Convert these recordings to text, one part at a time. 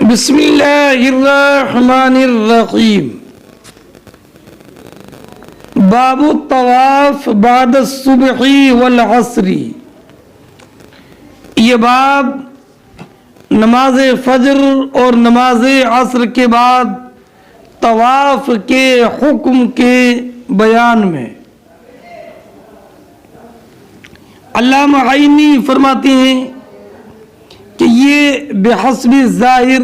بسم اللہ الرحمن الرحیم۔ باب الطواف بعد الصبح والعصر۔ یہ باب نماز فجر اور نماز عصر کے بعد طواف کے حکم کے بیان میں۔ علامہ عینی فرماتے ہیں کہ یہ بحسب ظاہر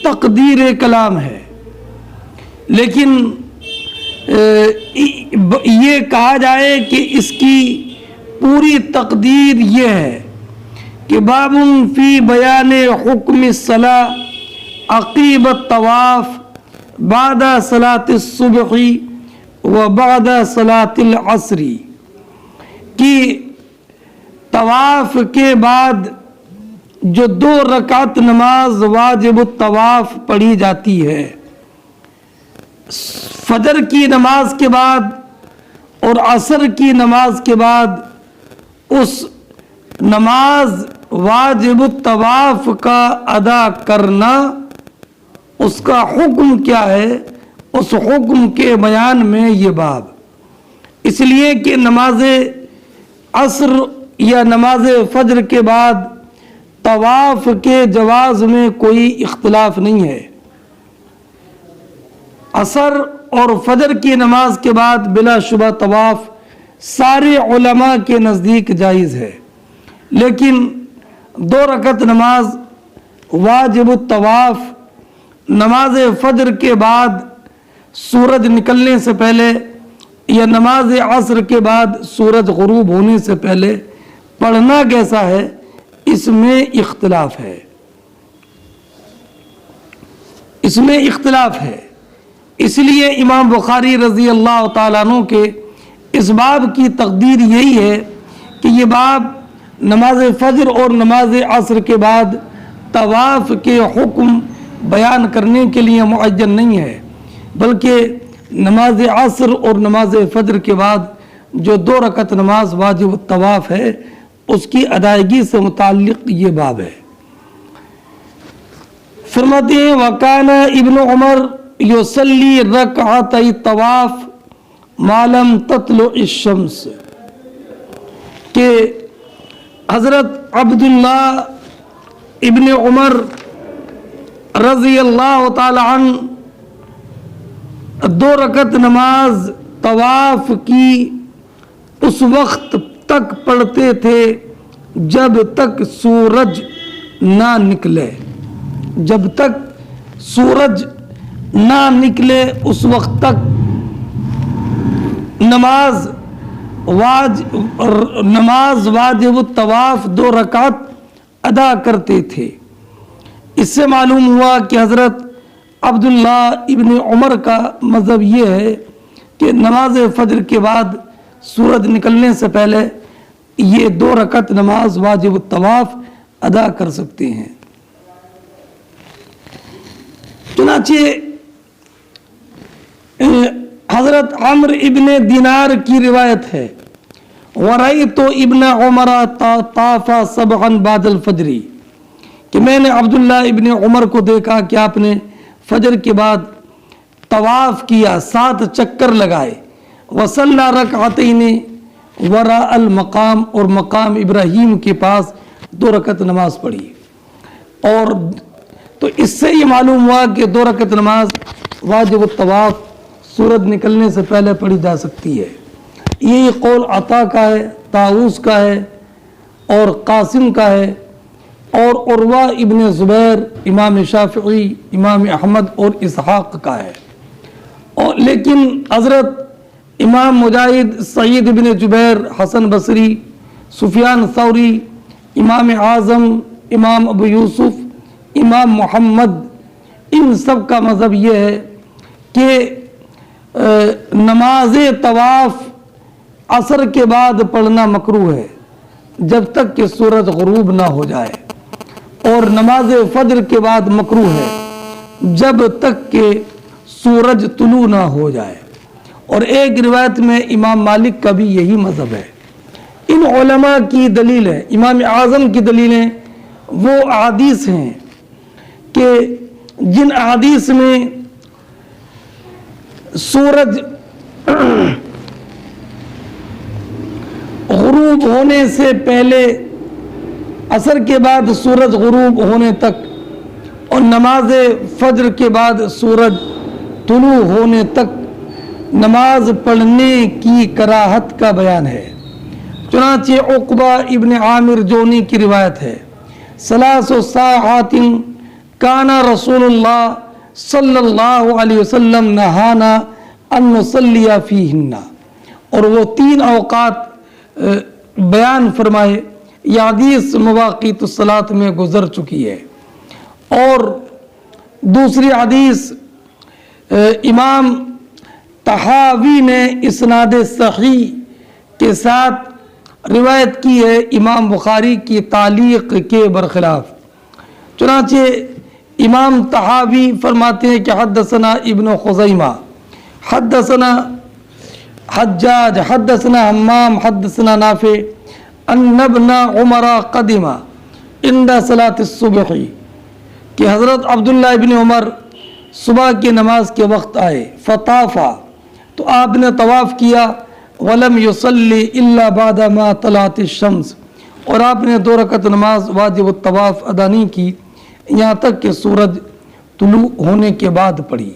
تقدیر کلام ہے، لیکن یہ کہا جائے کہ اس کی پوری تقدیر یہ ہے کہ باب فی بیان حکم الصلاۃ عقیب الطواف بعد صلاۃ الصبح و بعد صلاۃ العصر، کہ طواف کے بعد جو 2 رکعت نماز واجب الطواف پڑھی جاتی ہے، فجر کی نماز کے بعد اور عصر کی نماز کے بعد، اس نماز واجب الطواف کا ادا کرنا، اس کا حکم کیا ہے، اس حکم کے بیان میں یہ باب۔ اس لیے کہ نماز عصر یا نماز فجر کے بعد طواف کے جواز میں کوئی اختلاف نہیں ہے۔ عصر اور فجر کی نماز کے بعد بلا شبہ طواف سارے علماء کے نزدیک جائز ہے، لیکن 2 رکعت نماز واجب الطواف نماز فجر کے بعد سورج نکلنے سے پہلے یا نماز عصر کے بعد سورج غروب ہونے سے پہلے پڑھنا کیسا ہے، اس میں اختلاف ہے، اس میں اختلاف ہے۔ اس لیے امام بخاری رضی اللہ تعالیٰ عنہ کے اس باب کی تقدیر یہی ہے کہ یہ باب نماز فجر اور نماز عصر کے بعد طواف کے حکم بیان کرنے کے لیے معین نہیں ہے، بلکہ نماز عصر اور نماز فجر کے بعد جو 2 رکعت نماز واجب الطواف ہے، اس کی ادائیگی سے متعلق یہ باب ہے۔ فرماتے ہیں وَكَانَ ابن عمر يُصَلِّي رَكْعَتَيْ الطَّوَافِ مَا لَمْ تَطْلُعِ الشَّمْسُ، کہ حضرت عبداللہ ابن عمر رضی اللہ تعالی عنہ 2 رکعت نماز طواف کی اس وقت تک پڑھتے تھے جب تک سورج نہ نکلے، جب تک سورج نہ نکلے اس وقت تک نماز واجب الطواف 2 رکعت ادا کرتے تھے۔ اس سے معلوم ہوا کہ حضرت عبداللہ ابن عمر کا مذہب یہ ہے کہ نماز فجر کے بعد سورج نکلنے سے پہلے یہ 2 رکعت نماز واجب الطواف ادا کر سکتے ہیں۔ چنانچہ حضرت عمرو ابن دینار کی روایت ہے وَرَأَيْتُ ابن عمر طَافَ سَبْعًا بَعْدَ الْفَجْرِ، کہ میں نے عبداللہ ابن عمر کو دیکھا کہ آپ نے فجر کے بعد طواف کیا، 7 چکر لگائے، وَصَلَّى رَكْعَتَيْنِ وَرَاءَ الْمَقَامِ، اور مقام ابراہیم کے پاس 2 رکعت نماز پڑھی۔ اور تو اس سے یہ معلوم ہوا کہ 2 رکعت نماز واجب الطواف سورج نکلنے سے پہلے پڑھی جا سکتی ہے۔ یہی قول عطا کا ہے، طاؤس کا ہے اور قاسم کا ہے اور عروہ ابن زبیر، امام شافعی، امام احمد اور اسحاق کا ہے۔ اور لیکن حضرت امام مجاہد، سعید بن جبیر، حسن بصری، سفیان ثوری، امام اعظم، امام ابو یوسف، امام محمد، ان سب کا مذہب یہ ہے کہ نماز طواف عصر کے بعد پڑھنا مکروہ ہے جب تک کہ سورج غروب نہ ہو جائے، اور نماز فجر کے بعد مکروہ ہے جب تک کہ سورج طلوع نہ ہو جائے۔ اور ایک روایت میں امام مالک کا بھی یہی مذہب ہے۔ ان علماء کی دلیل ہے، امام اعظم کی دلیلیں وہ احادیث ہیں کہ جن احادیث میں سورج غروب ہونے سے پہلے، عصر کے بعد سورج غروب ہونے تک، اور نماز فجر کے بعد سورج طلوع ہونے تک نماز پڑھنے کی کراہت کا بیان ہے۔ چنانچہ عقبہ ابن عامر جونی کی روایت ہے، ثلاث ساعات کان رسول اللہ صلی اللہ علیہ وسلم نہانا ان نصلی فیہن، اور وہ 3 اوقات بیان فرمائے۔ یہ حدیث مواقیت الصلاۃ میں گزر چکی ہے۔ اور دوسری حدیث امام طحاوی نے اسناد صحیح کے ساتھ روایت کی ہے، امام بخاری کی تعلیق کے برخلاف۔ چنانچہ امام طحاوی فرماتے ہیں کہ حدثنا ابن خزیمہ حدثنا حجاج حدثنا حمام حدثنا نافع ان ابن عمر قدم عند صلاة الصبح، کہ حضرت عبداللہ ابن عمر صبح کی نماز کے وقت آئے، فطافا، تو آپ نے طواف کیا، ولم یصلی الا بعد ما طلعت الشمس، اور آپ نے 2 رکعت نماز واجب الطواف ادا نہیں کی یہاں تک کہ سورج طلوع ہونے کے بعد پڑھی۔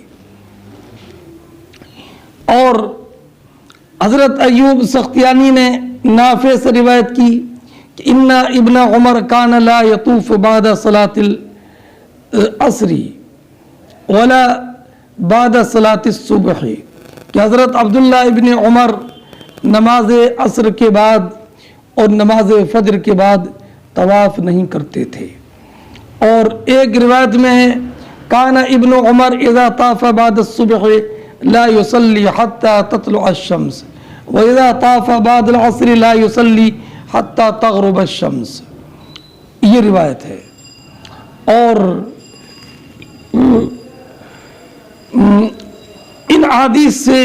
اور حضرت ایوب سختیانی نے نافع سے روایت کی کہ ان ابن عمر کان لا یطوف بعد صلاة العصر ولا بعد صلاة الصبح، کہ حضرت عبداللہ ابن عمر نماز عصر کے بعد اور نماز فجر کے بعد طواف نہیں کرتے تھے۔ اور ایک روایت میں ہے کان ابن عمر اذا طاف بعد الصبح لا يصلي حتى تطلع الشمس واذا طاف بعد العصر لا يصلي حتى تغرب الشمس، یہ روایت ہے۔ اور ان احادیث سے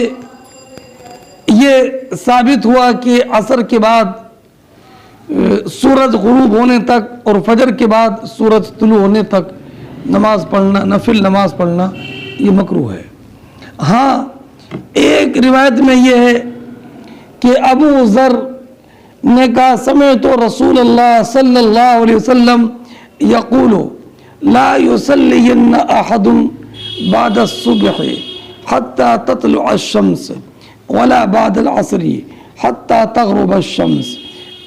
یہ ثابت ہوا کہ عصر کے بعد سورج غروب ہونے تک اور فجر کے بعد سورج طلوع ہونے تک نماز پڑھنا، نفل نماز پڑھنا، یہ مکروہ ہے۔ ہاں، ایک روایت میں یہ ہے کہ ابو ذر نے کہا سمعت رسول اللہ صلی اللہ علیہ وسلم یقول لا یصلین احد بعد الصبح حتى تطلع الشمس ولا بعد العصر حتى تغرب الشمس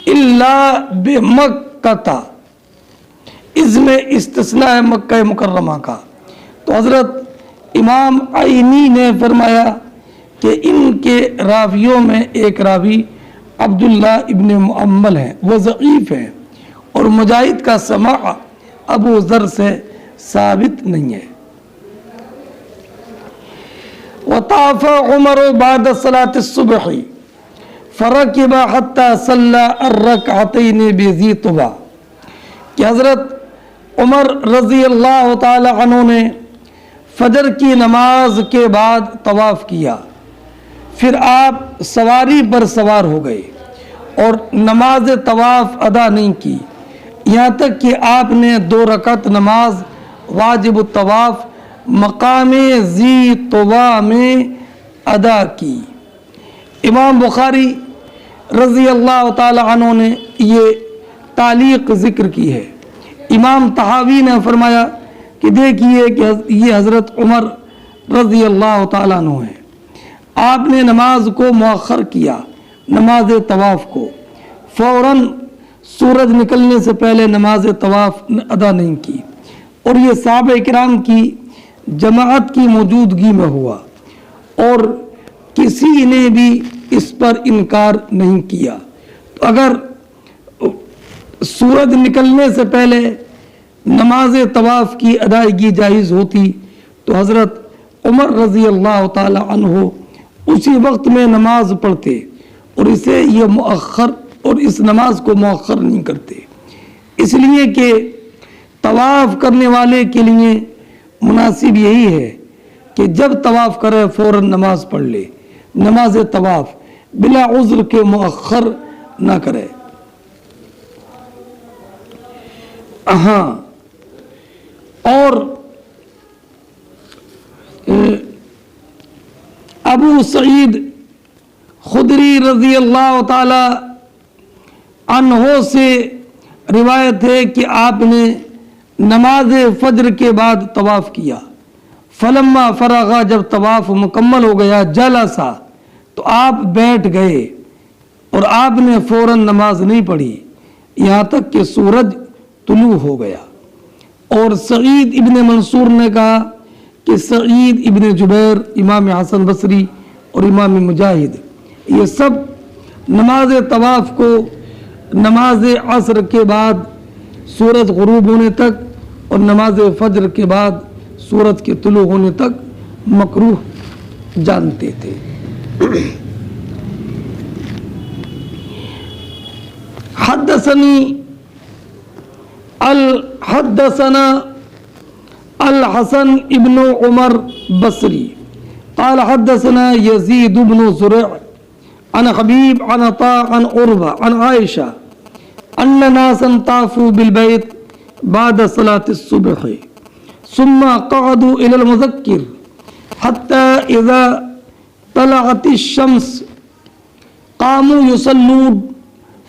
الا بمکہ، اس میں استثناء ہے مکہ مکرمہ کا۔ تو حضرت امام عینی نے فرمایا کہ ان کے راویوں میں ایک راوی عبداللہ ابن مؤمل ہیں، وہ ضعیف ہیں، اور مجاہد کا سماع ابو ذر سے ثابت نہیں ہے۔ وطاف عمر بعد صلاة الصبح فرکب حتی صلی الرکعتین بذی طبا، کہ حضرت عمر رضی اللہ تعالی عنہ نے فجر کی نماز کے بعد طواف کیا، پھر آپ سواری پر سوار ہو گئے اور نماز طواف ادا نہیں کی یہاں تک کہ آپ نے 2 رکعت نماز واجب الطواف مقام ذی طوا میں ادا کی۔ امام بخاری رضی اللہ تعالی عنہ نے یہ تعلیق ذکر کی ہے۔ امام طحاوی نے فرمایا کہ دیکھیے کہ یہ حضرت عمر رضی اللہ تعالیٰ عنہ ہیں، آپ نے نماز کو مؤخر کیا، نماز طواف کو، فوراً سورج نکلنے سے پہلے نماز طواف ادا نہیں کی، اور یہ صحابہ کرام کی جماعت کی موجودگی میں ہوا اور کسی نے بھی اس پر انکار نہیں کیا۔ تو اگر سورج نکلنے سے پہلے نماز طواف کی ادائیگی جائز ہوتی تو حضرت عمر رضی اللہ تعالی عنہ اسی وقت میں نماز پڑھتے اور اسے یہ مؤخر اور اس نماز کو مؤخر نہیں کرتے، اس لیے کہ طواف کرنے والے کے لیے مناسب یہی ہے کہ جب طواف کرے فوراً نماز پڑھ لے، نماز طواف بلا عذر کے مؤخر نہ کرے۔ ہاں اور ابو سعید خدری رضی اللہ تعالی عنہ سے روایت ہے کہ آپ نے نماز فجر کے بعد طواف کیا. فلما فرغا، جب طواف مکمل ہو گیا، جلسا، تو آپ بیٹھ گئے اور آپ نے فوراً نماز نہیں پڑھی یہاں تک کہ سورج طلوع ہو گیا. اور سعید ابن منصور نے کہا کہ سعید ابن جبیر، امام حسن بصری اور امام مجاہد، یہ سب نماز طواف کو نماز عصر کے بعد سورج غروب ہونے تک اور نماز فجر کے بعد سورج کے طلوع ہونے تک مکروہ جانتے تھے. حدثنا الحسن ابن عمر بصری قال حدثنا يزيد بن زرع عن حبيب عن عطاء عن عروة عن عائشة أن ناسا طافوا بالبيت بعد صلاة الصبح ثم قعدوا إلى المذكر حتى إذا طلعت الشمس قاموا يصلون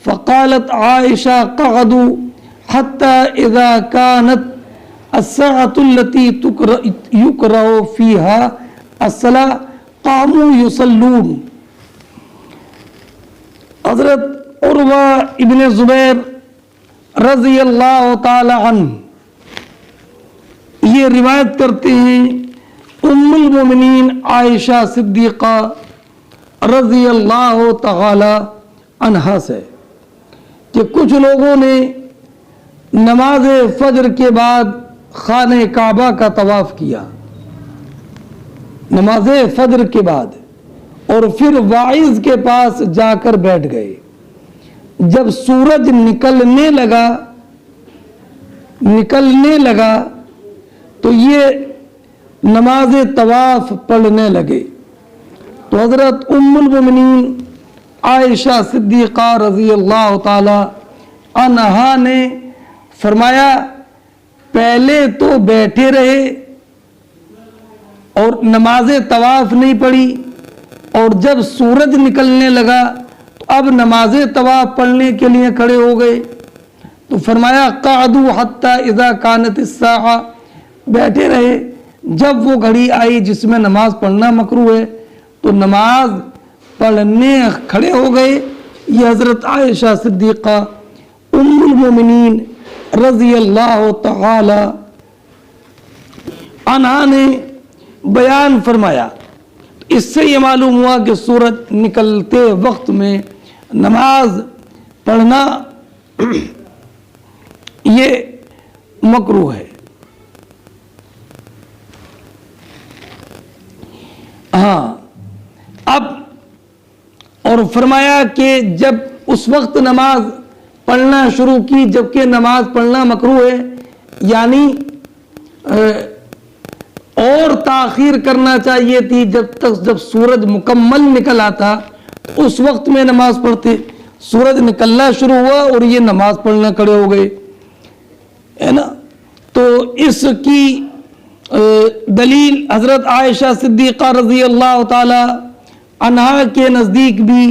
فقالت عائشة قعدوا حتى إذا كانت الساعة التي يقرأ فيها الصلاة قاموا يصلون. حضرت عروہ ابن زبیر رضی اللہ تعالی عنہ یہ روایت کرتے ہیں ام المومنین عائشہ صدیقہ رضی اللہ تعالی عنہا سے کہ کچھ لوگوں نے نماز فجر کے بعد خانہ کعبہ کا طواف کیا نماز فجر کے بعد، اور پھر واعظ کے پاس جا کر بیٹھ گئے. جب سورج نکلنے لگا تو یہ نماز طواف پڑھنے لگے. تو حضرت ام المومنین عائشہ صدیقہ رضی اللہ تعالی عنہا نے فرمایا پہلے تو بیٹھے رہے اور نماز طواف نہیں پڑھی، اور جب سورج نکلنے لگا تو اب نماز طواف پڑھنے کے لیے کھڑے ہو گئے. تو فرمایا قعدوا حتی اذا کانت الساعہ، بیٹھے رہے جب وہ گھڑی آئی جس میں نماز پڑھنا مکروہ ہے تو نماز پڑھنے کھڑے ہو گئے. یہ حضرت عائشہ صدیقہ ام المومنین رضی اللہ تعالی عنہا نے بیان فرمایا. اس سے یہ معلوم ہوا کہ سورج نکلتے وقت میں نماز پڑھنا یہ مکروہ ہے. ہاں اب اور فرمایا کہ جب اس وقت نماز پڑھنا شروع کی جبکہ نماز پڑھنا مکروہ ہے، یعنی اور تاخیر کرنا چاہیے تھی جب سورج مکمل نکل آتا اس وقت میں نماز پڑھتے. سورج نکلنا شروع ہوا اور یہ نماز پڑھنا کھڑے ہو گئے ہے نا. تو اس کی دلیل حضرت عائشہ صدیقہ رضی اللہ تعالی عنہا کے نزدیک بھی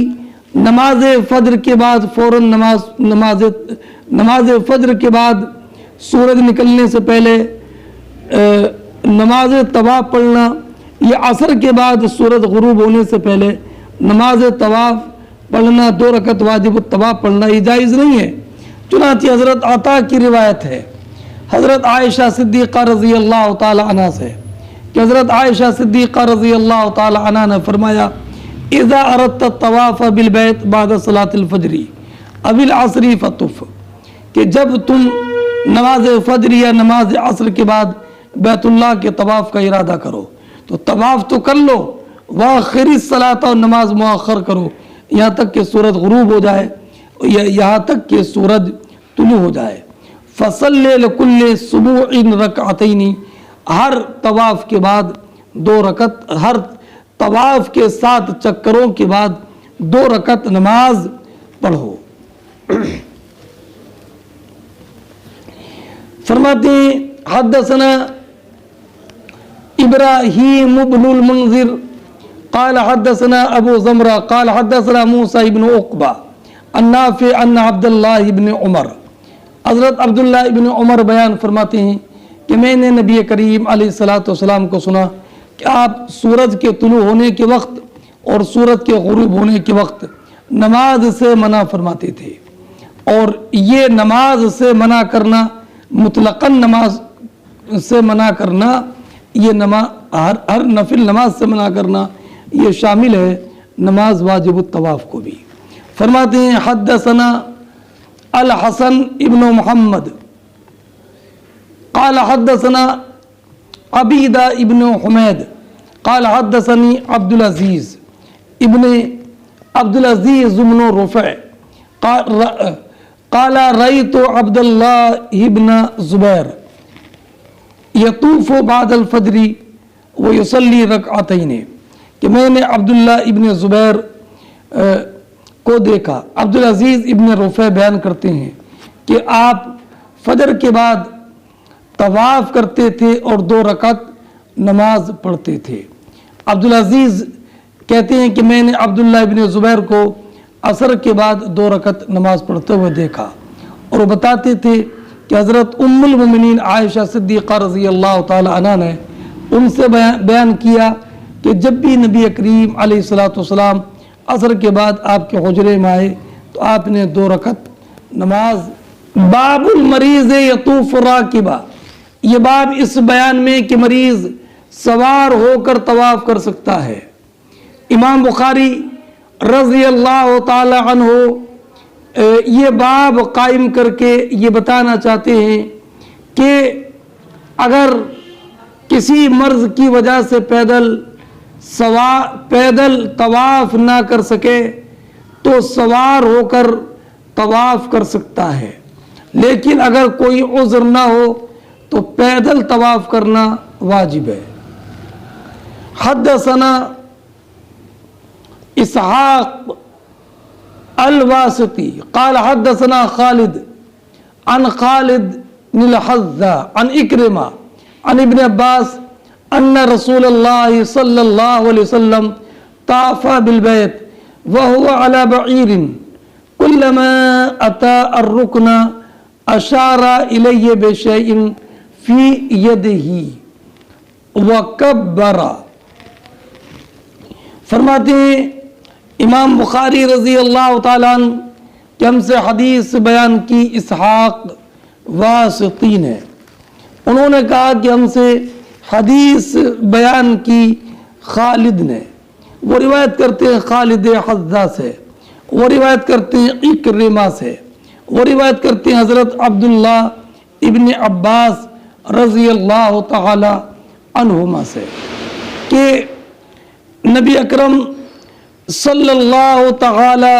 نماز فجر کے بعد فوراً نماز فجر کے بعد سورج نکلنے سے پہلے نماز طواف پڑھنا، یہ عصر کے بعد سورج غروب ہونے سے پہلے نماز طواف پڑھنا 2 رکعت واجب الطواف پڑھنا یہ جائز نہیں ہے. چنانچہ حضرت عطا کی روایت ہے حضرت عائشہ صدیقہ رضی اللہ تعالی عنہ سے کہ حضرت عائشہ صدیقہ رضی اللہ تعالی عنہ نے فرمایا اذا اردت الطواف بالبیت بعد صلاة الفجر اب العصر فطف، کہ جب تم نماز فجر یا نماز عصر کے بعد بیت اللہ کے طواف کا ارادہ کرو تو طواف تو کر لو، وآخری الصلاۃ، اور نماز مؤخر کرو یہاں تک کہ سورج غروب ہو جائے، یہاں تک کہ سورج طلوع ہو جائے. فصلی لکل سبوع رکعتین، ہر طواف کے بعد 2 رکعت، ہر طواف کے 7 چکروں کے بعد 2 رکعت نماز پڑھو. فرماتے ہیں حدثنا ابراہیم بن المنذر قال حدثنا ابو زمرہ قال حدثنا موسیٰ بن عقبہ عن نافع ان عبداللہ بن عمر، حضرت عبداللہ ابن عمر بیان فرماتے ہیں کہ میں نے نبی کریم علیہ الصلوۃ والسلام کو سنا کہ آپ سورج کے طلوع ہونے کے وقت اور سورج کے غروب ہونے کے وقت نماز سے منع فرماتے تھے، اور یہ نماز سے منع کرنا، مطلقاً نماز سے منع کرنا، یہ نماز ہر نفل نماز سے منع کرنا یہ شامل ہے نماز واجب الطواف کو بھی۔ فرماتے ہیں حدثنا الحسن ابن محمد قال حدثنا عبیدہ ابن حمید قال حدثنی عبدالعزیز بن رفع قال رأيت عبد الله بن زبیر یطوف بعد الفجر ویصلی رکعتین، کہ میں نے عبداللہ ابن زبیر کو دیکھا۔ عبدالعزیز ابن رفع بیان کرتے ہیں کہ آپ فجر کے بعد طواف کرتے تھے اور 2 رکعت نماز پڑھتے تھے۔ عبدالعزیز کہتے ہیں کہ میں نے عبداللہ ابن زبیر کو عصر کے بعد 2 رکعت نماز پڑھتے ہوئے دیکھا، اور وہ بتاتے تھے کہ حضرت ام المومنین عائشہ صدیقہ رضی اللہ تعالی عنہ نے ان سے بیان کیا کہ جب بھی نبی کریم علیہ الصلوۃ والسلام عصر کے بعد آپ کے حجرے میں آئے تو آپ نے 2 رکعت نماز۔ باب المریض یطوف راکبا، یہ باب اس بیان میں کہ مریض سوار ہو کر طواف کر سکتا ہے۔ امام بخاری رضی اللہ تعالی عنہ یہ باب قائم کر کے یہ بتانا چاہتے ہیں کہ اگر کسی مرض کی وجہ سے پیدل طواف نہ کر سکے تو سوار ہو کر طواف کر سکتا ہے، لیکن اگر کوئی عذر نہ ہو تو پیدل طواف کرنا واجب ہے۔ حدثنا اسحاق الواسطی قال حدثنا خالد عن خالد الحذا عن اکرمہ عن ابن عباس ان رسول اللہ صلی اللہ علیہ وسلم طاف بالبیت وهو على بعیر كلما اتى الرکن اشار الیہ بشیء فی یدہ وکبر۔ فرماتے ہیں امام بخاری رضی اللہ تعالیٰ عنہ کہ ہم سے حدیث بیان کی اسحاق واسطی نے، انہوں نے کہا کہ ہم سے حدیث بیان کی خالد نے، وہ روایت کرتے ہیں خالد حذا سے، وہ روایت کرتے ہیں اکرمہ سے، وہ روایت کرتے ہیں حضرت عبداللہ ابن عباس رضی اللہ تعالی عنہما سے کہ نبی اکرم صلی اللہ تعالی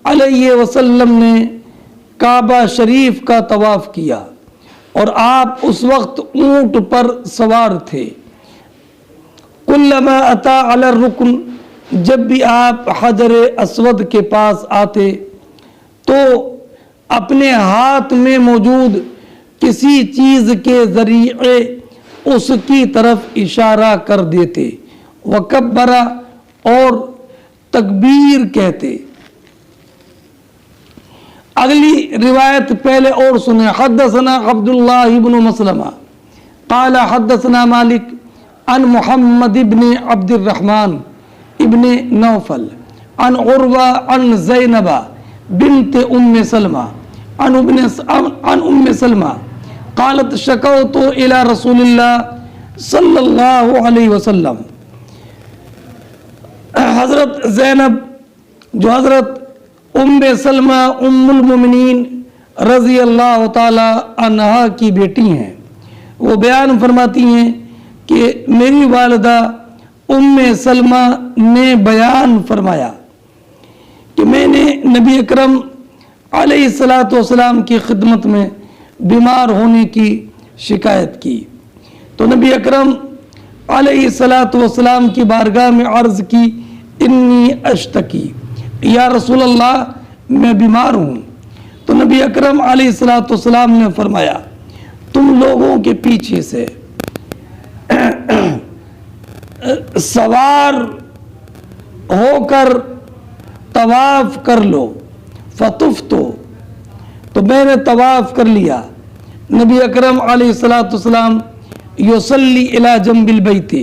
علیہ وسلم نے کعبہ شریف کا طواف کیا اور آپ اس وقت اونٹ پر سوار تھے۔ کلما اتا علی الرکن، جب بھی آپ حجر اسود کے پاس آتے تو اپنے ہاتھ میں موجود کسی چیز کے ذریعے اس کی طرف اشارہ کر دیتے، وکبر، اور تکبیر کہتے۔ اگلی روایت پہلے اور سنیں۔ حدثنا عبداللہ بن مسلمہ قال حدثنا مالک عن محمد بن عبد الرحمن ابن نوفل عن عروہ عن زینب بنت ام سلمہ عن ام سلمہ قالت شکوت الى رسول اللہ صلی اللہ علیہ وسلم۔ حضرت زینب جو حضرت ام سلمہ ام المومنین رضی اللہ تعالی عنہا کی بیٹی ہیں، وہ بیان فرماتی ہیں کہ میری والدہ ام سلمہ نے بیان فرمایا کہ میں نے نبی اکرم علیہ الصلوۃ والسلام کی خدمت میں بیمار ہونے کی شکایت کی تو نبی اکرم علیہ الصلوۃ والسلام کی بارگاہ میں عرض کی، انی اشتکی، یا رسول اللہ میں بیمار ہوں۔ تو نبی اکرم علیہ الصلوۃ والسلام نے فرمایا تم لوگوں کے پیچھے سے سوار ہو کر طواف کر لو، فطفتو، تو میں نے طواف کر لیا۔ نبی اکرم علیہ الصلوۃ والسلام یصلی الی جنب البیت،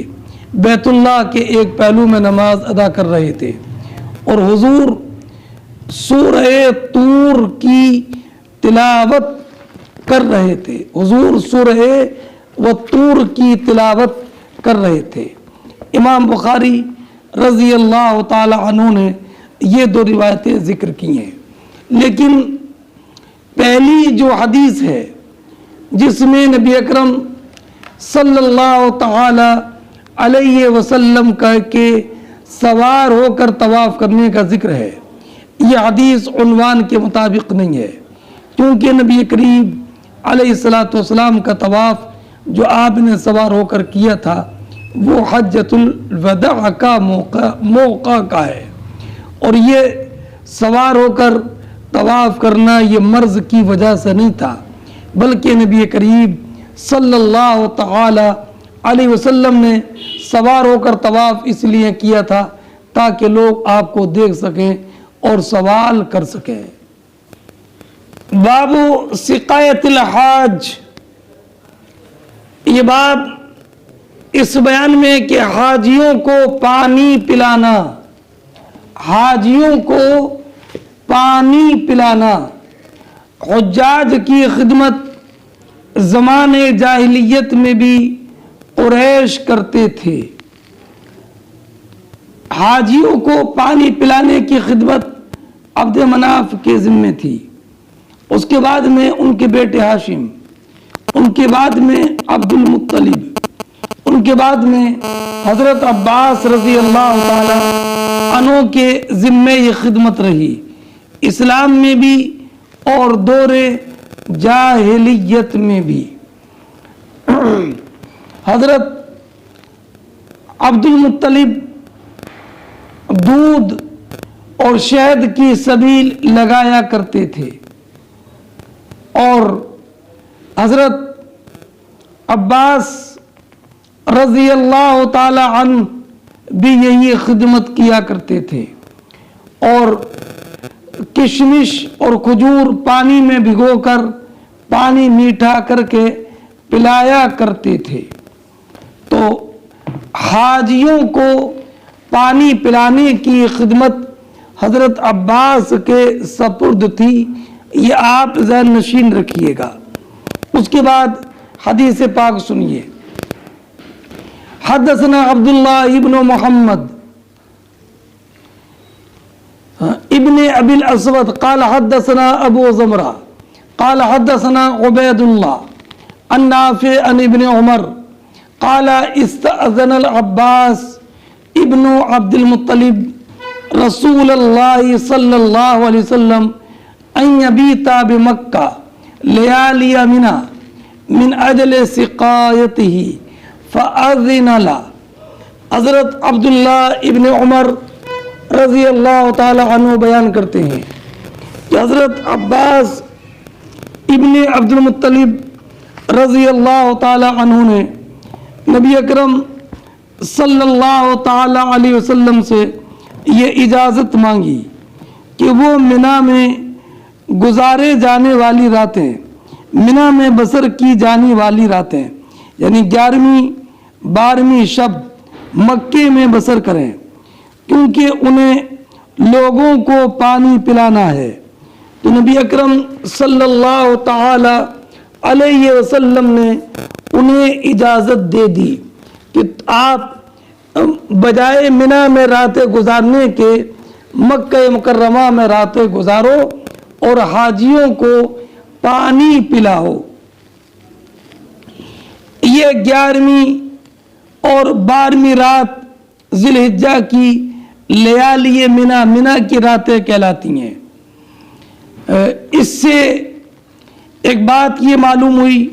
بیت اللہ کے ایک پہلو میں نماز ادا کر رہے تھے، اور حضور سورہ طور کی تلاوت کر رہے تھے، حضور سورہ طور کی تلاوت کر رہے تھے۔ امام بخاری رضی اللہ تعالی عنہ نے یہ دو روایتیں ذکر کی ہیں، لیکن پہلی جو حدیث ہے جس میں نبی اکرم صلی اللہ تعالی علیہ وسلم کا کہ سوار ہو کر طواف کرنے کا ذکر ہے، یہ حدیث عنوان کے مطابق نہیں ہے، کیونکہ نبی کریم علیہ الصلوۃ والسلام کا طواف جو آپ نے سوار ہو کر کیا تھا وہ حجۃ الوداع کا موقع کا ہے، اور یہ سوار ہو کر طواف کرنا یہ مرض کی وجہ سے نہیں تھا، بلکہ نبی کریم صلی اللہ تعالی علیہ وسلم نے سوار ہو کر طواف اس لیے کیا تھا تاکہ لوگ آپ کو دیکھ سکیں اور سوال کر سکیں۔ باب سقایت الحاج، یہ باب اس بیان میں کہ حاجیوں کو پانی پلانا، حاجیوں کو پانی پلانا، حجاج کی خدمت زمانے جاہلیت میں بھی قریش کرتے تھے۔ حاجیوں کو پانی پلانے کی خدمت عبد مناف کے ذمے تھی، اس کے بعد میں ان کے بیٹے ہاشم، ان کے بعد میں عبد المطلب، ان کے بعد میں حضرت عباس رضی اللہ تعالی عنہ کے ذمے یہ خدمت رہی، اسلام میں بھی اور دور جاہلیت میں بھی۔ حضرت عبد المطلب دودھ اور شہد کی سبیل لگایا کرتے تھے، اور حضرت عباس رضی اللہ تعالی عنہ بھی یہی خدمت کیا کرتے تھے، اور کشمش اور کھجور پانی میں بھگو کر پانی میٹھا کر کے پلایا کرتے تھے۔ تو حاجیوں کو پانی پلانے کی خدمت حضرت عباس کے سپرد تھی، یہ آپ ذہن نشین رکھیے گا۔ اس کے بعد حدیث پاک سنیے۔ حدثنا عبداللہ ابن محمد ابن ابی الاسود قال حدثنا ابو زمرہ قال حدثنا عبید اللہ عن نافع عن ابن عمر قال استأذن العباس ابن عبد المطلب رسول اللہ صلی اللہ علیہ وسلم ان یبیت بمکہ لیالی منى من اجل سقایتہ فأذن له۔ حضرت عبداللہ ابن عمر رضی اللہ تعالی عنہ بیان کرتے ہیں کہ حضرت عباس ابن عبد المطلب رضی اللہ تعالی عنہ نے نبی اکرم صلی اللہ تعالی علیہ وسلم سے یہ اجازت مانگی کہ وہ منی میں گزارے جانے والی راتیں، منی میں بسر کی جانے والی راتیں یعنی 11ویں 12ویں شب مکے میں بسر کریں، کیونکہ انہیں لوگوں کو پانی پلانا ہے۔ تو نبی اکرم صلی اللہ تعالی علیہ وسلم نے انہیں اجازت دے دی کہ آپ بجائے منی میں راتیں گزارنے کے مکہ مکرمہ میں راتیں گزارو اور حاجیوں کو پانی پلاؤ۔ یہ 11ویں اور 12ویں رات ذی الحجہ کی لیالی منی کی راتیں کہلاتی ہیں۔ اس سے ایک بات یہ معلوم ہوئی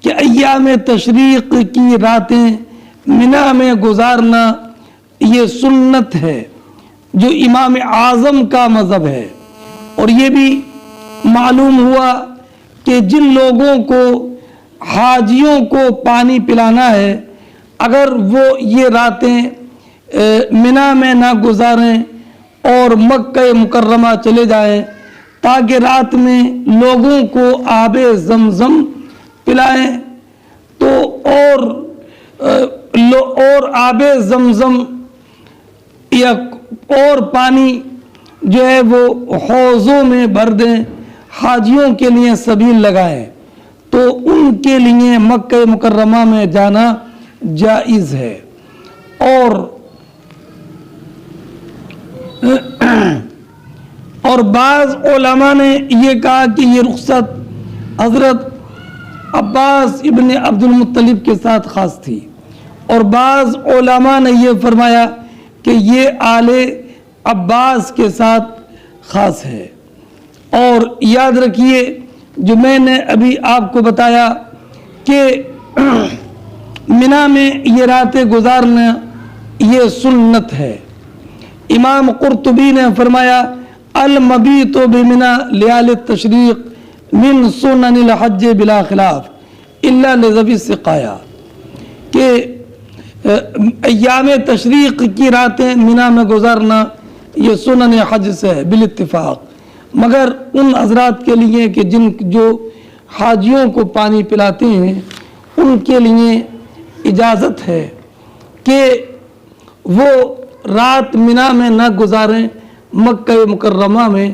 کہ ایام تشریق کی راتیں منی میں گزارنا یہ سنت ہے جو امام اعظم کا مذہب ہے، اور یہ بھی معلوم ہوا کہ جن لوگوں کو حاجیوں کو پانی پلانا ہے اگر وہ یہ راتیں منا میں نہ گزاریں اور مکہ مکرمہ چلے جائیں تاکہ رات میں لوگوں کو آب زمزم پلائیں تو اور آب زمزم یا اور پانی جو ہے وہ حوضوں میں بھر دیں، حاجیوں کے لیے سبیل لگائیں تو ان کے لیے مکہ مکرمہ میں جانا جائز ہے۔ اور بعض علماء نے یہ کہا کہ یہ رخصت حضرت عباس ابن عبد المطلب کے ساتھ خاص تھی، اور بعض علماء نے یہ فرمایا کہ یہ آل عباس کے ساتھ خاص ہے۔ اور یاد رکھیے جو میں نے ابھی آپ کو بتایا کہ منا میں یہ راتیں گزارنا یہ سنت ہے۔ امام قرطبی نے فرمایا المبیت بمنا لیال التشریق من سنن الحج بلا خلاف الا لذوی السقایا، کہ ایام تشریق کی راتیں منا میں گزارنا یہ سنن حج سے ہے بالاتفاق، مگر ان حضرات کے لیے کہ جو حاجیوں کو پانی پلاتے ہیں ان کے لیے اجازت ہے کہ وہ رات منا میں نہ گزاریں، مکہ مکرمہ میں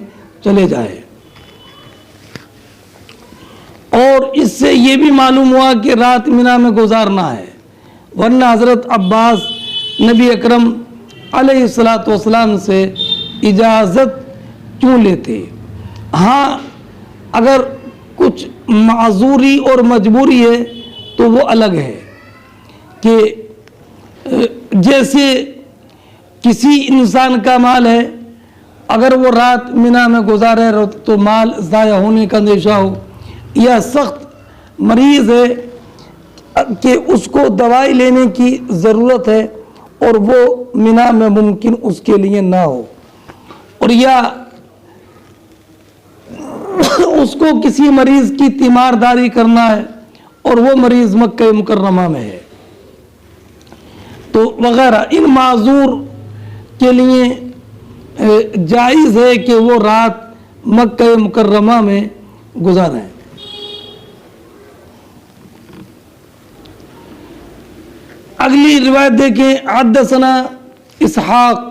چلے جائیں۔ اور اس سے یہ بھی معلوم ہوا کہ رات منا میں گزارنا ہے، ورنہ حضرت عباس نبی اکرم علیہ الصلوۃ سے اجازت کیوں لیتے؟ ہاں اگر کچھ معذوری اور مجبوری ہے تو وہ الگ ہے، کہ جیسے کسی انسان کا مال ہے، اگر وہ رات منا میں گزارے تو مال ضائع ہونے کا اندیشہ ہو، یا سخت مریض ہے کہ اس کو دوائی لینے کی ضرورت ہے اور وہ منا میں ممکن اس کے لیے نہ ہو، اور یا اس کو کسی مریض کی تیمارداری کرنا ہے اور وہ مریض مکہ مکرمہ میں ہے، تو وغیرہ ان معذور کے لیے جائز ہے کہ وہ رات مکہ مکرمہ میں گزاریں۔ اگلی روایت دیکھیں، حدثنا اسحاق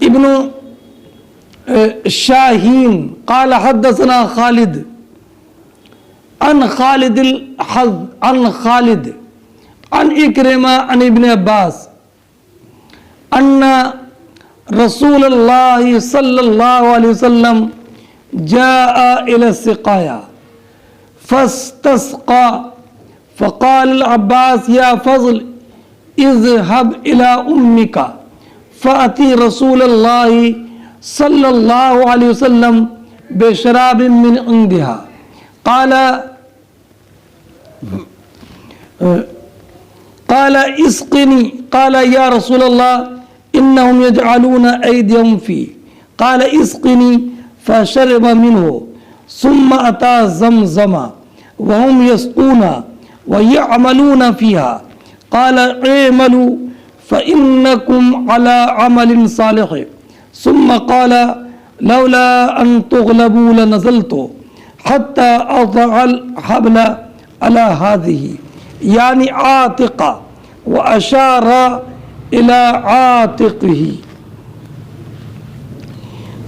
ابن شاہین قال حدثنا خالد عن خالد عن اکرمہ عن ابن عباس ان رسول اللہ صلی اللہ علیہ وسلم جاء الى السقایا فاستسقى فقال العباس یا فضل اذهب الى امك فأتی رسول اللہ صلی اللہ علیہ وسلم بشراب من عندها قال اسقني قال يا رسول الله إنهم يجعلون أيديهم فيه قال اسقني فشرب منه ثم أتى زمزم وهم يسقون ويعملون فيها قال اعملوا فإنكم على عمل صالح ثم قال لولا أن تغلبوا لنزلت حتى أضع الحبل على هذه یعنی عاتقہ واشار الی عاتقہ۔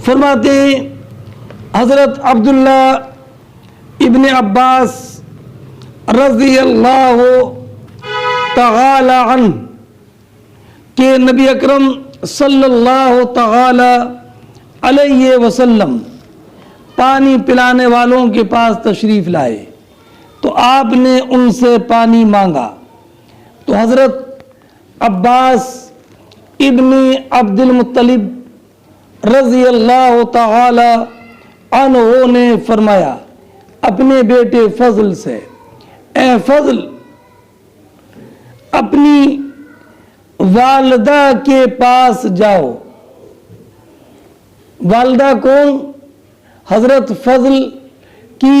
فرماتے ہیں حضرت عبداللہ ابن عباس رضی اللہ تعالی عنہ کہ نبی اکرم صلی اللہ تعالی علیہ وسلم پانی پلانے والوں کے پاس تشریف لائے تو آپ نے ان سے پانی مانگا، تو حضرت عباس ابن عبد المطلب رضی اللہ تعالی عنہ نے فرمایا اپنے بیٹے فضل سے، اے فضل اپنی والدہ کے پاس جاؤ۔ والدہ کون؟ حضرت فضل کی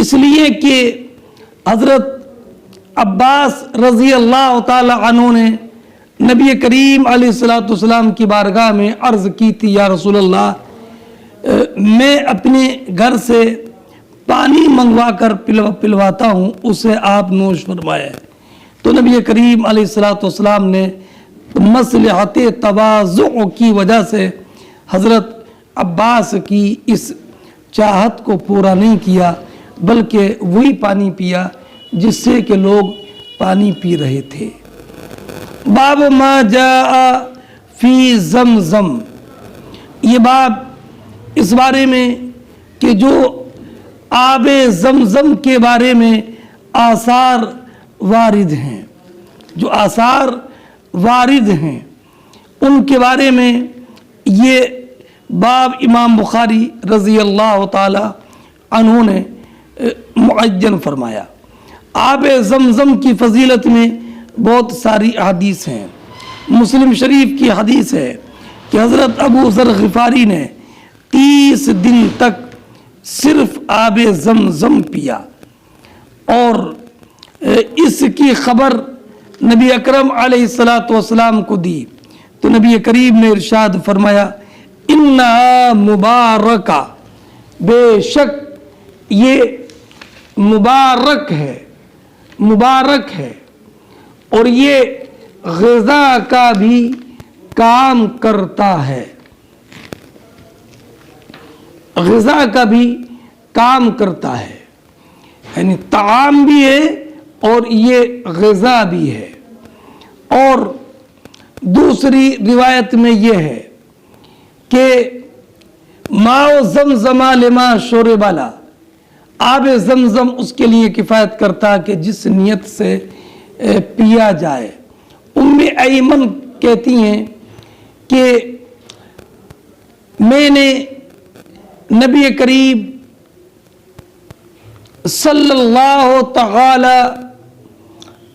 اس لیے کہ حضرت عباس رضی اللہ تعالی عنہ نے نبی کریم علیہ الصلوۃ والسلام کی بارگاہ میں عرض کی تھی، یا رسول اللہ میں اپنے گھر سے پانی منگوا کر پلواتا ہوں، اسے آپ نوش فرمائے۔ تو نبی کریم علیہ الصلوۃ والسلام نے مصلحت تواضع کی وجہ سے حضرت عباس کی اس چاہت کو پورا نہیں کیا، بلکہ وہی پانی پیا جس سے کہ لوگ پانی پی رہے تھے۔ باب ما جاء فی زمزم، یہ باب اس بارے میں کہ جو آب زمزم کے بارے میں آثار وارد ہیں، جو آثار وارد ہیں ان کے بارے میں یہ باب امام بخاری رضی اللہ تعالی عنہ نے معین فرمایا۔ آب زمزم کی فضیلت میں بہت ساری احادیث ہیں۔ مسلم شریف کی حدیث ہے کہ حضرت ابو ذر غفاری نے 30 دن تک صرف آب زمزم پیا، اور اس کی خبر نبی اکرم علیہ الصلوۃ والسلام کو دی تو نبی کریم نے ارشاد فرمایا، انہا مبارکہ، بے شک یہ مبارک ہے، مبارک ہے، اور یہ غذا کا بھی کام کرتا ہے، غذا کا بھی کام کرتا ہے، یعنی طعام بھی ہے اور یہ غذا بھی ہے۔ اور دوسری روایت میں یہ ہے کہ ماء زمزم لما شرب له، آب زمزم اس کے لیے کفایت کرتا کہ جس نیت سے پیا جائے۔ ام ایمن کہتی ہیں کہ میں نے نبی کریم صلی اللہ تعالی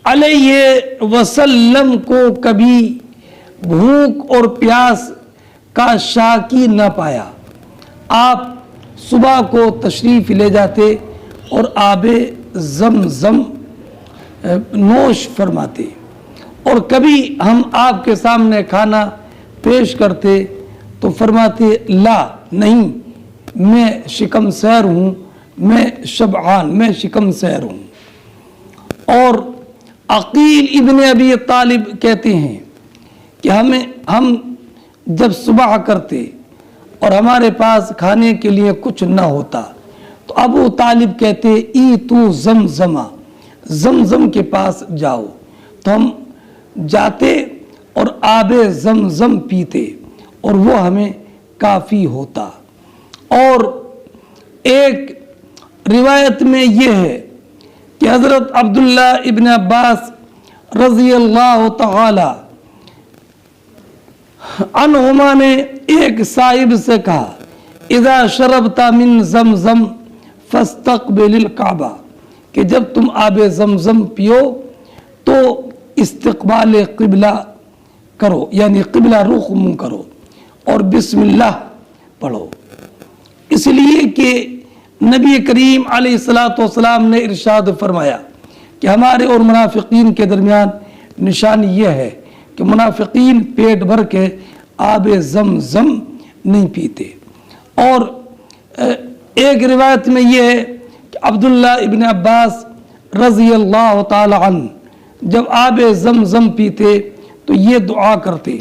علیہ وسلم کو کبھی بھوک اور پیاس کا شاکی نہ پایا۔ آپ صبح کو تشریف لے جاتے اور آب زمزم نوش فرماتے، اور کبھی ہم آپ کے سامنے کھانا پیش کرتے تو فرماتے لا نہیں، میں شکم سیر ہوں، میں شبعان، میں شکم سیر ہوں۔ اور عقیل ابن ابی طالب کہتے ہیں کہ ہم جب صبح کرتے اور ہمارے پاس کھانے کے لیے کچھ نہ ہوتا تو ابو طالب کہتے ایتو زمزمہ، زمزم کے پاس جاؤ، تو ہم جاتے اور آب زمزم پیتے اور وہ ہمیں کافی ہوتا۔ اور ایک روایت میں یہ ہے کہ حضرت عبداللہ ابن عباس رضی اللہ تعالی عنہما نے ایک صاحب سے کہا، اذا شربت من زمزم فاستقبل الکعبہ، کہ جب تم آب زمزم پیو تو استقبال قبلہ کرو، یعنی قبلہ رخ منہ کرو اور بسم اللہ پڑھو۔ اس لیے کہ نبی کریم علیہ الصلوۃ والسلام نے ارشاد فرمایا کہ ہمارے اور منافقین کے درمیان نشانی یہ ہے کہ منافقین پیٹ بھر کے آب زمزم نہیں پیتے۔ اور ایک روایت میں یہ ہے کہ عبداللہ ابن عباس رضی اللہ تعالی عنہ جب آب زمزم پیتے تو یہ دعا کرتے،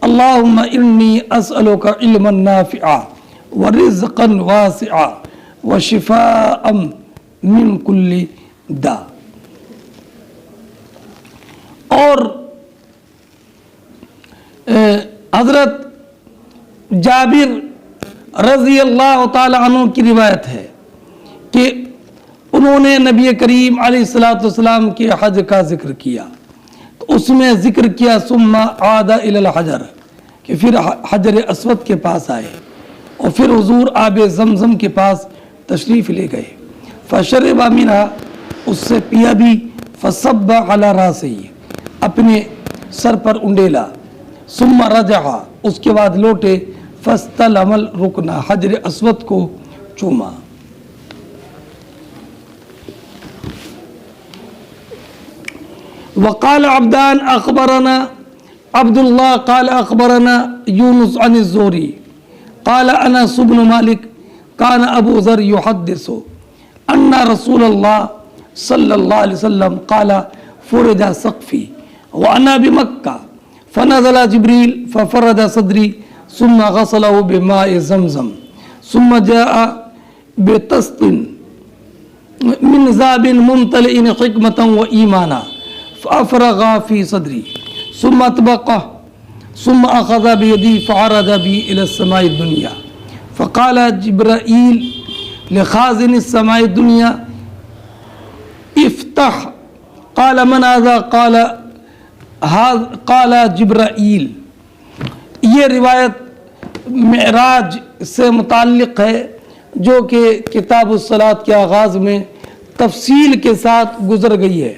اللہم انی اسألک علما نافعا ورزقا واسعا وشفاء من کل داء۔ اور حضرت جابر رضی اللہ تعالی عنہ کی روایت ہے کہ انہوں نے نبی کریم علیہ الصلوۃ والسلام کے حج کا ذکر کیا، تو اس میں ذکر کیا ثم عاد الی الحجر، کہ پھر حجر اسود کے پاس آئے اور پھر حضور آب زمزم کے پاس تشریف لے گئے، فشرب منہا، اس سے پیا بھی، فصب علی راسہ، اپنے سر پر انڈیلا، ثم رجع، اس کے بعد لوٹے، فاستلم الرکن، حجر اسود کو چوما۔ وقال عبدان اخبرنا عبد الله قال اخبرنا يونس عن الزهري قال انس بن مالك كان ابو ذر يحدث ان رسول الله صلى الله عليه وسلم قال فرج سقفي وانا بمكة فنزل جبريل ففرد صدري ثم غسله بماء زمزم ثم جاء بطست من ذهب ممتلئ حكمة وإيمانا فأفرغ في صدري ثم أطبقه ثم أخذ بيدي فعرج بي إلى السماء الدنيا فقال جبرائيل لخازن السماء الدنيا افتح قال من هذا قال جبرائیل. یہ روایت معراج سے متعلق ہے جو کہ کتاب الصلاۃ کے آغاز میں تفصیل کے ساتھ گزر گئی ہے،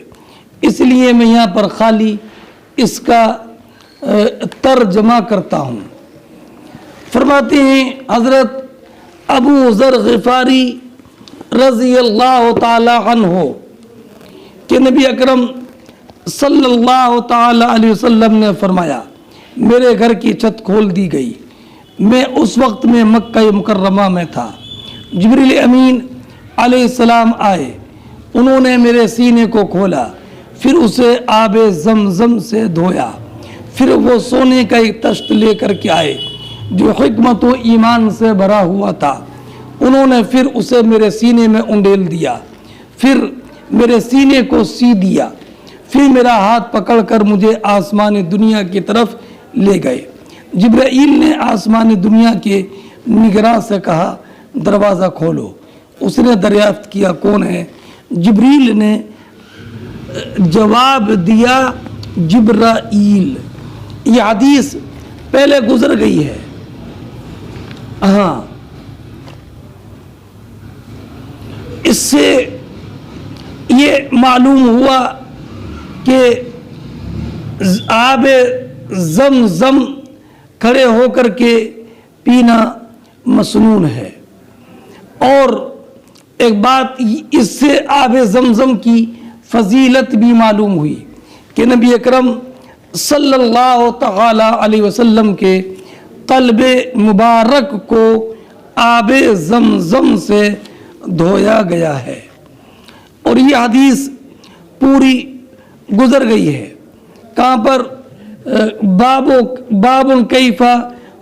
اس لیے میں یہاں پر خالی اس کا ترجمہ کرتا ہوں. فرماتے ہیں حضرت ابو ذر غفاری رضی اللہ تعالی عنہ کہ نبی اکرم صلی اللہ تعالی علیہ وسلم نے فرمایا میرے گھر کی چھت کھول دی گئی. میں اس وقت میں مکہ مکرمہ میں تھا. جبریل امین علیہ السلام آئے، انہوں نے میرے سینے کو کھولا، پھر اسے آب زمزم سے دھویا، پھر وہ سونے کا ایک تشت لے کر کے آئے جو حکمت و ایمان سے بھرا ہوا تھا. انہوں نے پھر اسے میرے سینے میں انڈیل دیا، پھر میرے سینے کو سی دیا، پھر میرا ہاتھ پکڑ کر مجھے آسمان دنیا کی طرف لے گئے. جبرائیل نے آسمان دنیا کے نگراں سے کہا دروازہ کھولو. اس نے دریافت کیا کون ہے؟ جبریل نے جواب دیا جبرائیل. یہ حدیث پہلے گزر گئی ہے. ہاں، اس سے یہ معلوم ہوا کہ آب زمزم کھڑے ہو کر کے پینا مسنون ہے. اور ایک بات اس سے آب زمزم کی فضیلت بھی معلوم ہوئی کہ نبی اکرم صلی اللہ تعالی علیہ وسلم کے قلب مبارک کو آب زمزم سے دھویا گیا ہے. اور یہ حدیث پوری گزر گئی ہے. کہاں پر؟ باب کیف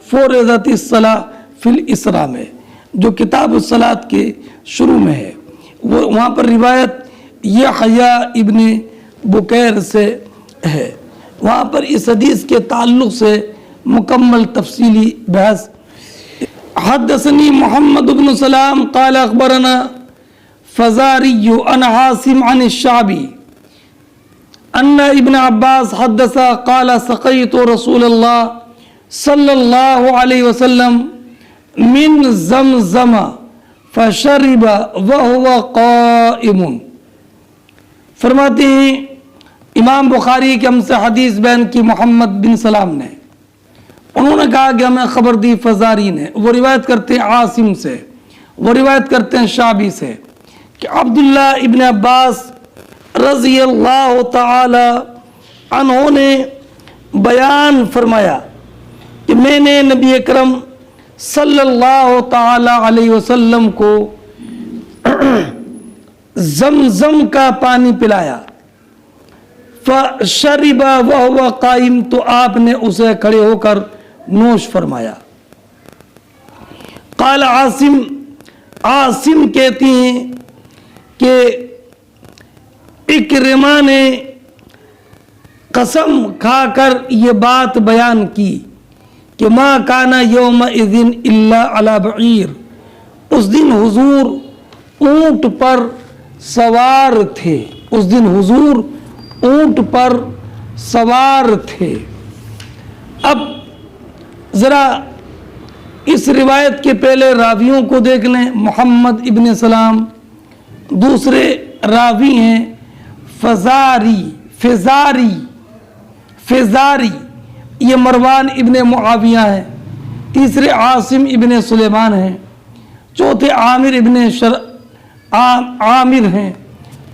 فرضت الصلاۃ فی الاسراء میں، جو کتاب الصلاۃ کے شروع میں ہے. وہاں پر روایت یحییٰ ابن بکیر سے ہے. وہاں پر اس حدیث کے تعلق سے مکمل تفصیلی بحث. حدثنی محمد بن سلام قال اخبرنا فزاری عن عاصم عن الشعبی ان ابن عباس حدث قال سقیت رسول اللہ صلی اللہ علیہ وسلم من زمزم فشرب وهو قائم. فرماتے ہیں امام بخاری کے ہم سے حدیث بیان کی محمد بن سلام نے، انہوں نے کہا کہ ہمیں خبر دی فزاری نے. وہ روایت کرتے ہیں عاصم سے، وہ روایت کرتے ہیں شعبی سے کہ عبداللہ ابن عباس رضی اللہ تعالی عنہ نے بیان فرمایا کہ میں نے نبی اکرم صلی اللہ تعالی علیہ وسلم کو زمزم کا پانی پلایا. فشرب وهو قائم، تو آپ نے اسے کھڑے ہو کر نوش فرمایا. قال عاصم کہتی ہیں کہ اکرمہ نے قسم کھا کر یہ بات بیان کی کہ ما کانا یومئذ الا علی بعیر. اس دن حضور اونٹ پر سوار تھے. اس دن حضور اونٹ پر سوار تھے. اب ذرا اس روایت کے پہلے راویوں کو دیکھ لیں. محمد ابن سلام، دوسرے راوی ہیں فزاری یہ مروان ابن معاویہ ہیں. تیسرے عاصم ابن سلیمان ہیں. چوتھے عامر ہیں.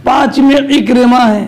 پانچویں اکرمہ ہیں.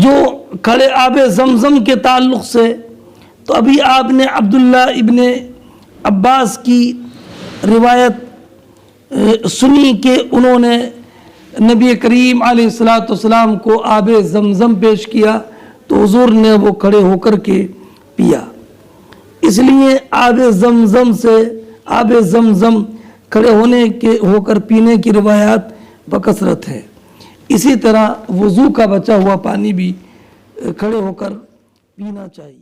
جو کھڑے آب زمزم کے تعلق سے تو ابھی آپ نے عبداللہ ابن عباس کی روایت سنی کہ انہوں نے نبی کریم علیہ الصلوۃ والسلام کو آب زمزم پیش کیا تو حضور نے وہ کھڑے ہو کر کے پیا. اس لیے آب زمزم کھڑے ہو کر پینے کی روایات بکثرت ہے. اسی طرح وضو کا بچا ہوا پانی بھی کھڑے ہو کر پینا چاہیے.